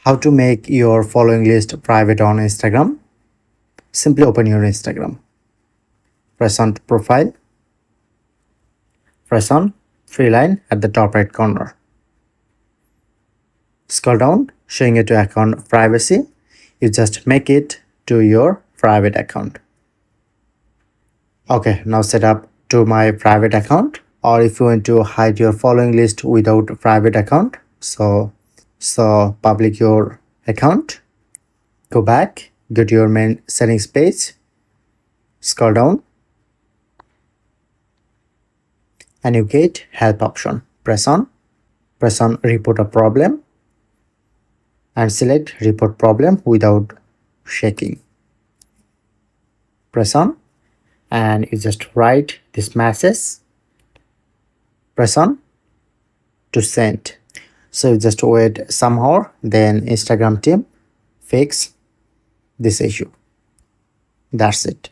How to make your following list private on Instagram? Simply open your Instagram. Press on profile. Press on three line at the top right corner. Scroll down, showing it to account privacy. You just make it to your private account. Okay, now set up to my private account. Or if you want to hide your following list without a private account, so public your account, go back, go to your main settings page, scroll down, and you get help option. Press on report a problem and select report problem without shaking. Press on and you just write this message. Press on to send. So just wait some hour, then Instagram team fix this issue. That's it.